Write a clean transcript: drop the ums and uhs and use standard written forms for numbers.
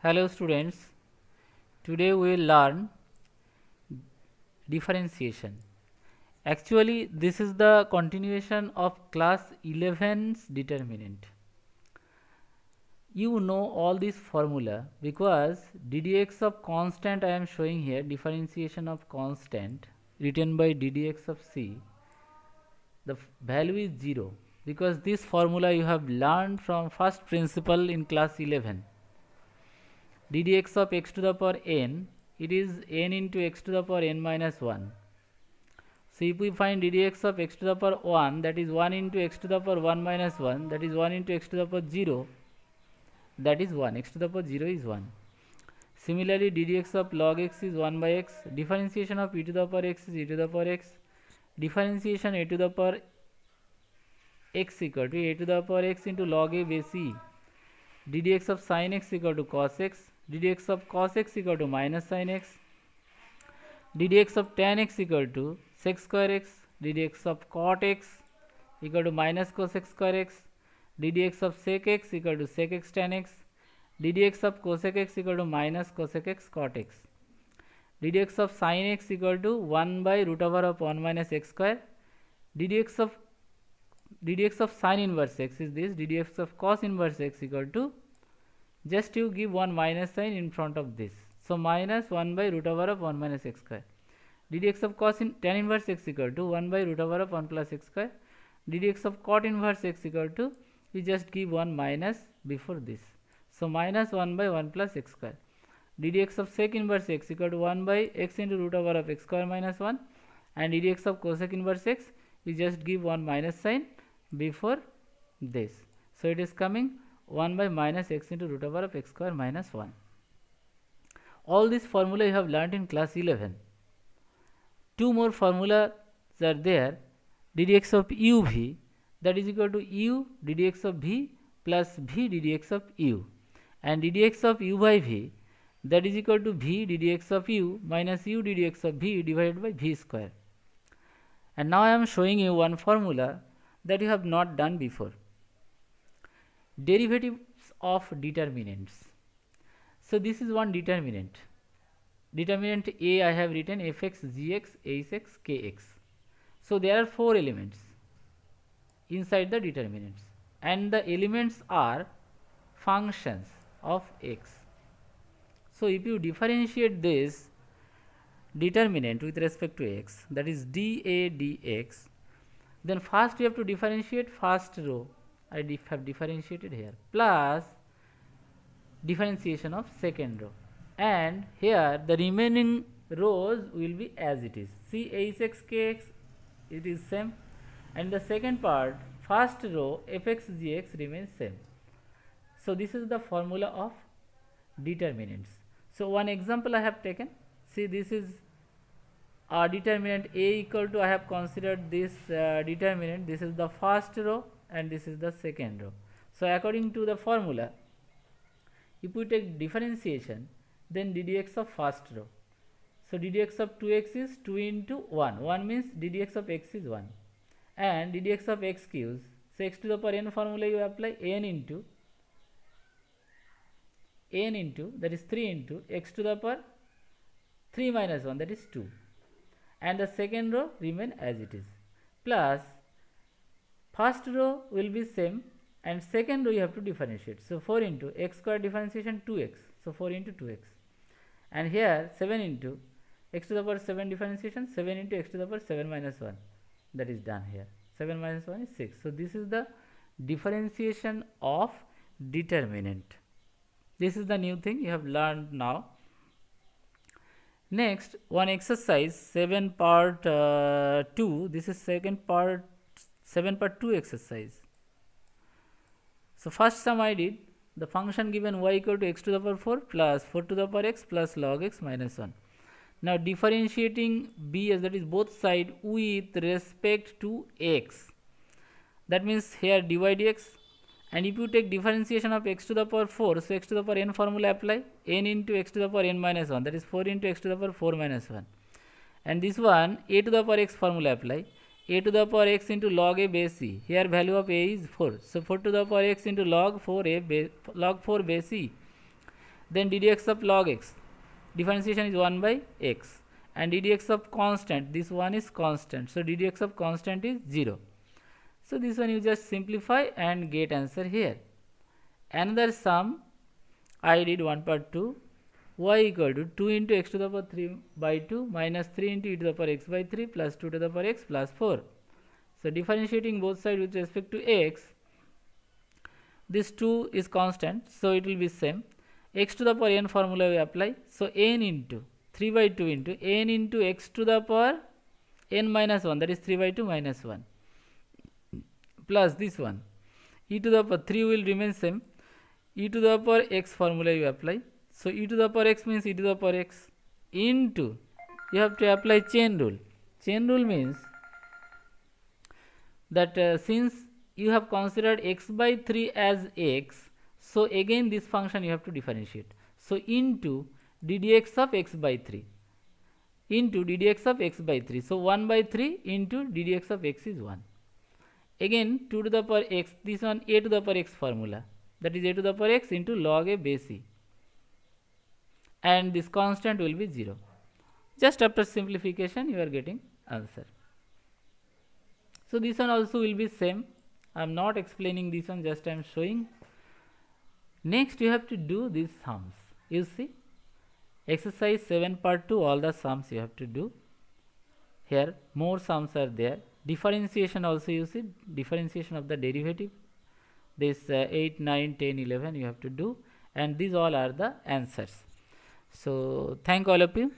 Hello students, today we will learn differentiation. Actually, this is the continuation of class 11's determinant. You know all this formula because ddx of constant I am showing here, differentiation of constant written by ddx of c, the value is 0 because this formula you have learned from first principle in class 11. ddx of x to the power n, it is n into x to the power n minus 1. So if we find ddx of x to the power 1, that is 1 into x to the power 1 minus 1, that is 1 into x to the power 0, that is 1. X to the power 0 is 1. Similarly, ddx of log x is 1 by x. Differentiation of e to the power x is e to the power x. Differentiation a to the power x equal to a to the power x into log a base e. ddx of sin x equal to cos x. ddx of cos x equal to minus sin x. ddx of tan x equal to sec square x. ddx of cot x equal to minus cosec square x. ddx of sec x equal to sec x tan x. ddx of cosec x equal to minus cosec x cot x. ddx of sin x equal to 1 by root over of 1 minus x square. ddx of sin inverse x is this. ddx of cos inverse x equal to, just you give one minus sign in front of this. So minus 1 by root over of 1 minus x square. ddx of cos tan inverse x equal to 1 by root over of 1 plus x square. ddx of cot inverse x equal to, you just give one minus before this. So minus 1 by 1 plus x square. ddx of sec inverse x equal to 1 by x into root over of x square minus 1. And ddx of cosec inverse x, you just give one minus sign before this. So it is coming 1 by minus x into root over of x square minus 1. All this formula you have learnt in class 11. Two more formulas are there. ddx of uv, that is equal to u ddx of v plus v ddx of u, and ddx of u by v, that is equal to v ddx of u minus u ddx of v divided by v square. And now I am showing you one formula that you have not done before. Derivatives of determinants. So this is one determinant. Determinant A I have written fx, gx, hx, kx. So there are 4 elements inside the determinants, and the elements are functions of x. So if you differentiate this determinant with respect to x, that is dA dx, then first we have to differentiate first row. I have differentiated here, plus differentiation of second row, and here the remaining rows will be as it is. See, hx, kx, it is same, and the second part, first row fx, gx remains same. So this is the formula of determinants. So one example I have taken. See, this is a determinant A equal to, I have considered this determinant, this is the first row and this is the second row. So according to the formula, if we take differentiation, then ddx of first row. So ddx of 2x is 2 into 1. 1 means ddx of x is 1. And ddx of x cubes, so x to the power n formula you apply, n into, that is 3 into x to the power 3 minus 1, that is 2. And the second row remain as it is, plus first row will be same and second row you have to differentiate. So 4 into x square differentiation 2x, so 4 into 2x, and here 7 into x to the power 7 differentiation, 7 into x to the power 7 minus 1, that is done here. 7 minus 1 is 6. So this is the differentiation of determinant. This is the new thing you have learned now. Next, one exercise 7 part 2. This is second part 7 part 2 exercise. So first sum I did, the function given y equal to x to the power 4 plus 4 to the power x plus log x minus 1. Now differentiating b, as that is both side with respect to x. That means here dy dx, and if you take differentiation of x to the power 4, so x to the power n formula apply, n into x to the power n minus 1, that is 4 into x to the power 4 minus 1. And this one a to the power x formula apply, a to the power x into log a base e, here value of a is 4, so 4 to the power x into log 4 base e. Then ddx of log x, differentiation is 1 by x, and ddx of constant, this one is constant, so ddx of constant is 0. So this one you just simplify and get answer here. Another sum I did 1/2, y equal to 2 into x to the power 3 by 2 minus 3 into e to the power x by 3 plus 2 to the power x plus 4. So differentiating both sides with respect to x, this 2 is constant, so it will be same. X to the power n formula we apply, so n into 3 by 2 into n into x to the power n minus 1, that is 3 by 2 minus 1, plus this one e to the power 3 will remain same, e to the power x formula you apply, so e to the power x means e to the power x into, you have to apply chain rule. Chain rule means that since you have considered x by 3 as x, so again this function you have to differentiate, so into ddx of x by 3 into ddx of x by 3, so 1 by 3 into ddx of x is 1. Again 2 to the power x, this one a to the power x formula, that is a to the power x into log a base e, and this constant will be 0. Just after simplification you are getting answer. So this one also will be same. I am not explaining this one, just I am showing. Next you have to do these sums. You see, exercise 7 part 2, all the sums you have to do. Here more sums are there. Differentiation also you see, differentiation of the derivative. This 8, 9, 10, 11 you have to do, and these all are the answers. So thank all of you.